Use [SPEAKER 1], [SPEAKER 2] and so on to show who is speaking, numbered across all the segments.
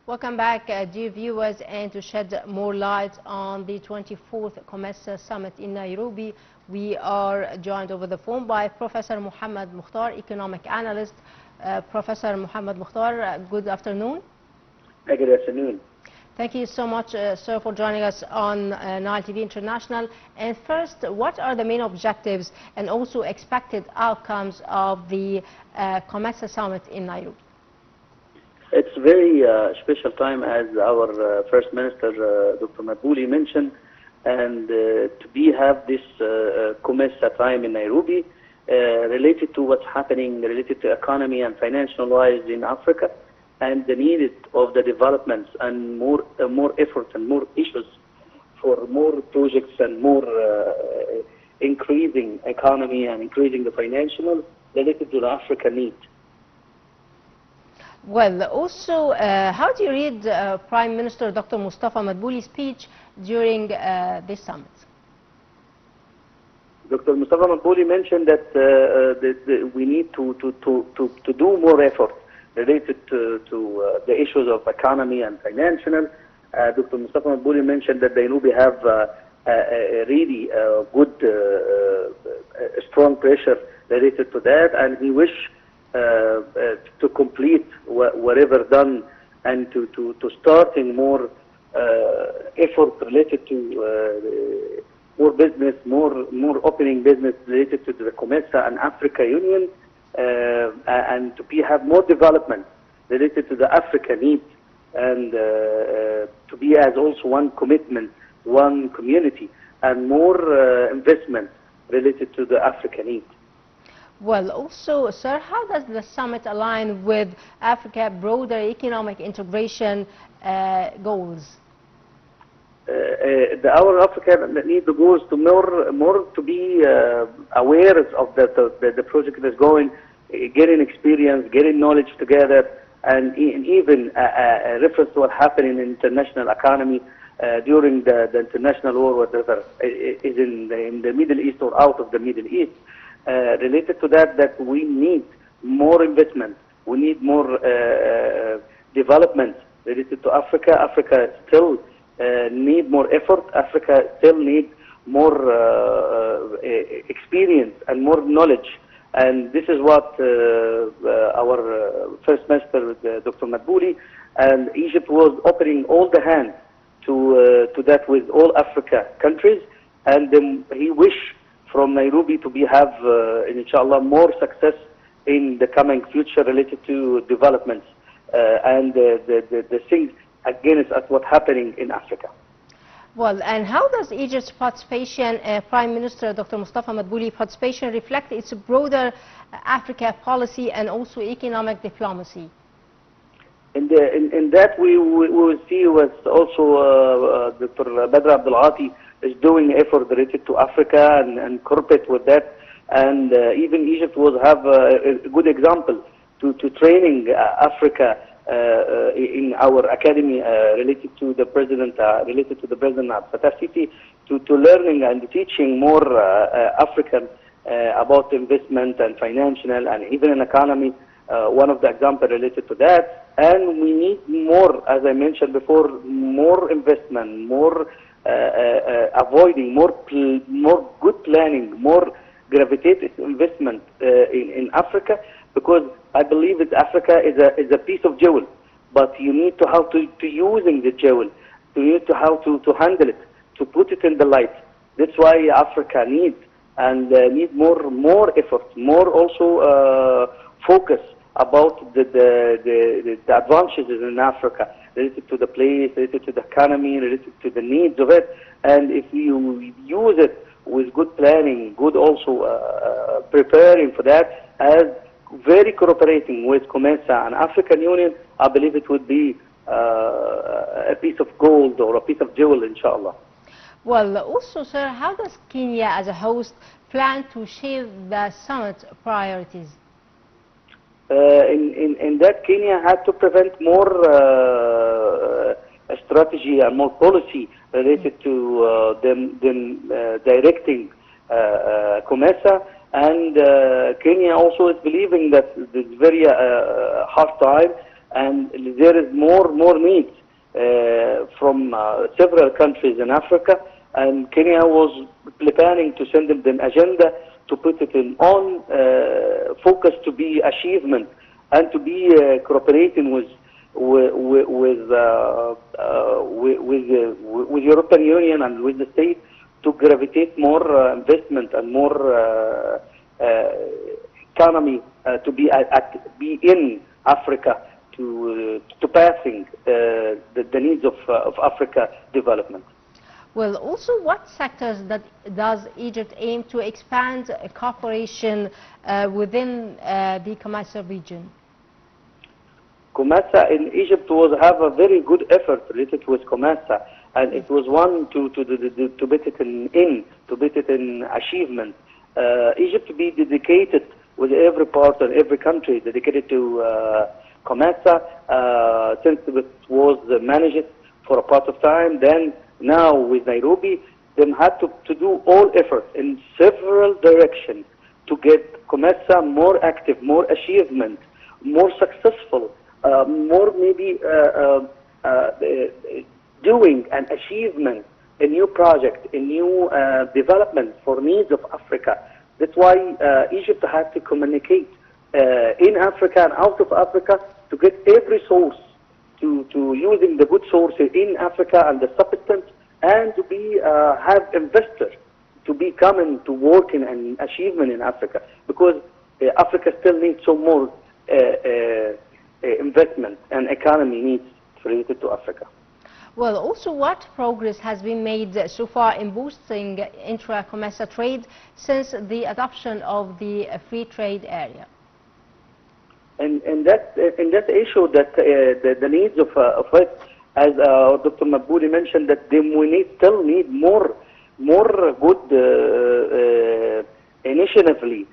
[SPEAKER 1] Welcome back, dear viewers, and to shed more light on the 24th COMESA Summit in Nairobi, we are joined over the phone by Professor Mohamed Mokhtar, economic analyst. Professor Mohamed Mokhtar, good afternoon.
[SPEAKER 2] Good afternoon.
[SPEAKER 1] Thank you so much, sir, for joining us on Nile TV International. And first, what are the main objectives and also expected outcomes of the COMESA Summit in Nairobi?
[SPEAKER 2] It's a very special time, as our First Minister, Dr. Madbouli, mentioned, and to have this COMESA time in Nairobi related to what's happening, related to economy and financial wise in Africa, and the need of the developments and more effort and more issues for more projects and more increasing economy and increasing the financial related to the African need.
[SPEAKER 1] Well, also, how do you read Prime Minister Dr. Mustafa Madbouli's speech during this summit?
[SPEAKER 2] Dr. Mustafa Madbouli mentioned that we need to do more effort related to the issues of economy and financial. Dr. Mustafa Madbouli mentioned that Nairobi have a really good, strong pressure related to that, and he wish to complete whatever done and to starting more effort related to more business, more opening business related to the COMESA and Africa Union, and to have more development related to the Africa needs, and to be as also one commitment, one community, and more investment related to the Africa needs.
[SPEAKER 1] Well, also, sir, how does the summit align with Africa's broader economic integration goals?
[SPEAKER 2] Our Africa need the goals to more to be aware of the project that's going, getting experience, getting knowledge together, and even reference to what happened in the international economy during the international war, whatever is in the Middle East or out of the Middle East. Related to that we need more investment, we need more development related to Africa. Africa still need more effort. Africa still needs more experience and more knowledge, and this is what our First Minister, Dr. Madbouli, and Egypt was opening all the hands to that with all Africa countries, and he wished from Nairobi to have, inshallah, more success in the coming future related to developments and the things against what's happening in Africa.
[SPEAKER 1] Well, and how does Egypt's participation, Prime Minister Dr. Mustafa Madbouli participation, reflect its broader Africa policy and also economic diplomacy?
[SPEAKER 2] In that we will see was also Dr. Badr Abdul Ati is doing effort related to Africa and corporate with that, and even Egypt will have a good example to training Africa in our academy related to the President Abdel Fattah Sisi, to learning and teaching more African about investment and financial and even in economy. One of the examples related to that, and we need more, as I mentioned before, more investment, more avoiding, more good planning, more gravitated investment in Africa, because I believe that Africa is a piece of jewel, but you need to how to using the jewel, you need to how to handle it, to put it in the light. That's why Africa needs and need more effort, more also focus about the advantages in Africa related to the place, related to the economy, related to the needs of it. And if you use it with good planning, good also preparing for that, as very cooperating with COMESA and African Union, I believe it would be a piece of gold or a piece of jewel, inshallah.
[SPEAKER 1] Well, also, sir, how does Kenya as a host plan to shape the summit priorities?
[SPEAKER 2] In that, Kenya had to prevent more strategy and more policy related to them directing COMESA, and Kenya also is believing that it's very hard time and there is more needs from several countries in Africa, and Kenya was planning to send them the agenda to put it in on focus to be achievement and to be cooperating with European Union and with the state to gravitate more investment and more economy to be in Africa to passing the needs of Africa development.
[SPEAKER 1] Well, also, what sectors does Egypt aim to expand cooperation within the Comesa region?
[SPEAKER 2] Comesa in Egypt have a very good effort related with Comesa, and it was one to put it in achievement. Egypt to be dedicated with every part and every country dedicated to Comesa since it was managed for a part of time. Then now with Nairobi, they had to do all efforts in several directions to get Comesa more active, more achievement, more successful, more maybe doing an achievement, a new project, a new development for needs of Africa. That's why Egypt had to communicate in Africa and out of Africa to get every source to using the good sources in Africa and the substance, and to be have investors to be coming to work in an achievement in Africa, because Africa still needs some more investment and economy needs related to Africa.
[SPEAKER 1] Well, also, what progress has been made so far in boosting intra-Comesa trade since the adoption of the free trade area?
[SPEAKER 2] In that issue, that the needs of it, as Dr. Mabuli mentioned, that we still need more good initiatively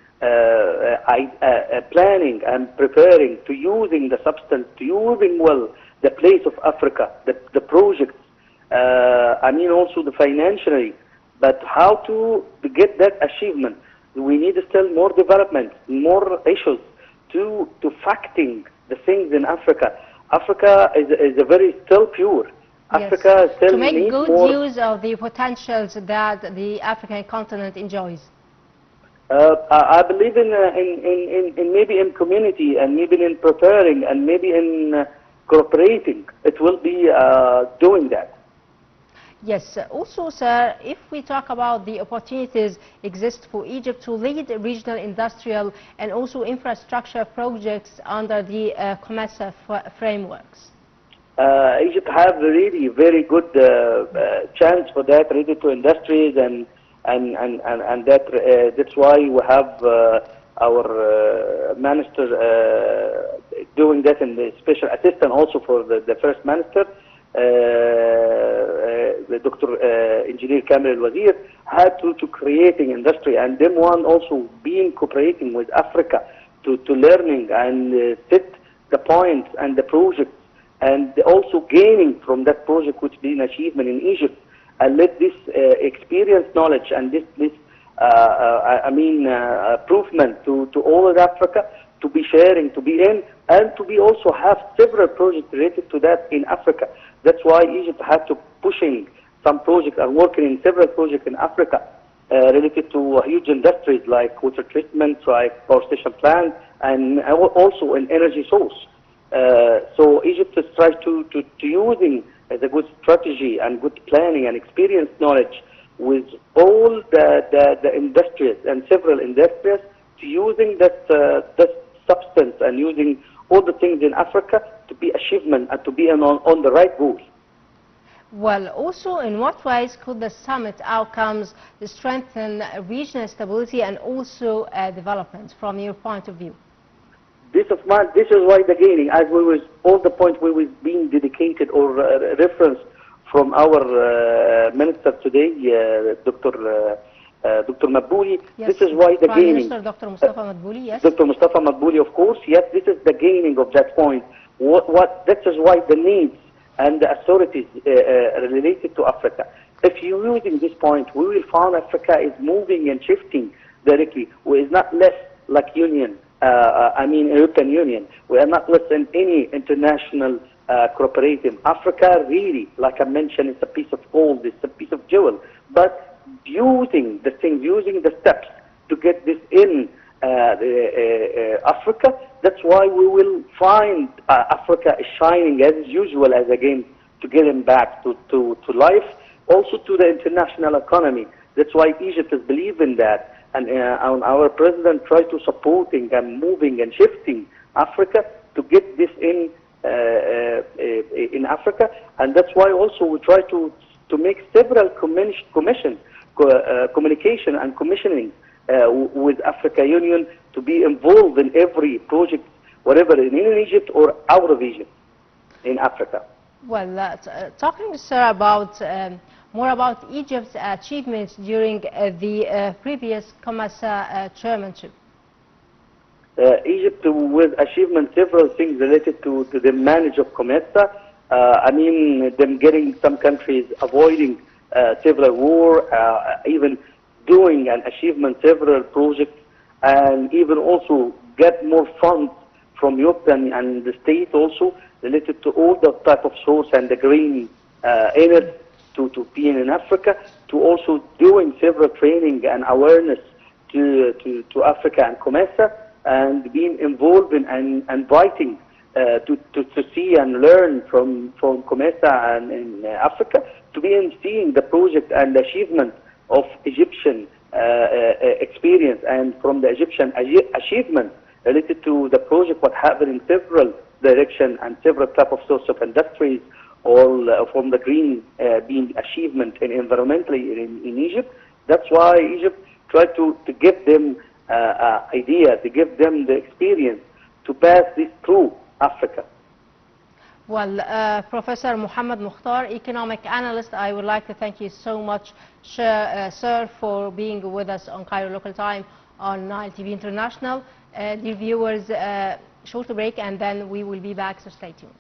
[SPEAKER 2] planning and preparing to using the substance, to using well the place of Africa, the projects, I mean also the financially, but how to get that achievement. We need still more development, more issues to facting the things in Africa. Africa is a very still pure.
[SPEAKER 1] Yes.
[SPEAKER 2] Africa still
[SPEAKER 1] to make
[SPEAKER 2] needs
[SPEAKER 1] good
[SPEAKER 2] more
[SPEAKER 1] use of the potentials that the African continent enjoys.
[SPEAKER 2] I believe in maybe in community, and maybe in preparing, and maybe in cooperating. It will be doing that.
[SPEAKER 1] Yes. Also, sir, if we talk about the opportunities exist for Egypt to lead regional industrial and also infrastructure projects under the Comesa frameworks.
[SPEAKER 2] Egypt have really very good chance for that related to industries, and that's why we have our minister doing that, and the special assistant also for the first minister, the Dr. Engineer Kamel Al-Wazir, had to creating industry, and then one also being cooperating with Africa to learning and set the points and the projects, and also gaining from that project which been achievement in Egypt, and let this experience knowledge and this improvement to all of Africa to be sharing, to be in, and to be also have several projects related to that in Africa. That's why Egypt had to pushing some projects and working in several projects in Africa related to huge industries like water treatment, like power station plants, and also an energy source. So Egypt is trying to using the good strategy and good planning and experience knowledge with all the industries and several industries to using that substance and using all the things in Africa to be achievement and to be on the right goal.
[SPEAKER 1] Well, also, in what ways could the summit outcomes strengthen regional stability and also development from your point of view?
[SPEAKER 2] This is why the gaining, as we was all the points we was being dedicated or referenced from our minister today, Dr. Mabuli.
[SPEAKER 1] Yes.
[SPEAKER 2] This is why the
[SPEAKER 1] Prime
[SPEAKER 2] gaining.
[SPEAKER 1] Minister Dr. Mustafa Madbouli, yes.
[SPEAKER 2] Dr. Mustafa Madbouli, of course, yes. This is the gaining of that point. That is why the needs and the authorities related to Africa. If you're using this point, we will find Africa is moving and shifting directly. It's not less like Union European Union. We are not less than any international cooperative. Africa really, like I mentioned, it's a piece of gold, it's a piece of jewel. But using the things, using the steps to get this in Africa, that's why we will find Africa is shining as usual as again to getting back to life, also to the international economy. That's why Egypt is believing that. And our president tried to supporting and moving and shifting Africa to get this in Africa, and that's why also we try to make several communication and commissioning with Africa Union to be involved in every project, whatever in Egypt or out of Egypt, in Africa.
[SPEAKER 1] Well, talking, sir, about more about Egypt's achievements during the previous COMESA chairmanship.
[SPEAKER 2] Egypt with achievement several things related to the manage of COMESA. Them getting some countries avoiding civil war, even doing an achievement several projects, and even also get more funds from Europe and the state also related to all the type of source and the green energy to being in Africa, to also doing several training and awareness to Africa and COMESA, and being involved in and inviting to see and learn from COMESA and in Africa, to be in seeing the project and the achievement of Egyptian experience, and from the Egyptian achievement related to the project, what happened in several directions and several type of source of industries, all from the green being achievement and environmentally in Egypt. That's why Egypt tried to give them idea, to give them the experience to pass this through Africa.
[SPEAKER 1] Well, Professor Mohamed Mokhtar, economic analyst, I would like to thank you so much, sir, for being with us on Cairo Local Time on Nile TV International. Dear viewers, short break and then we will be back, so stay tuned.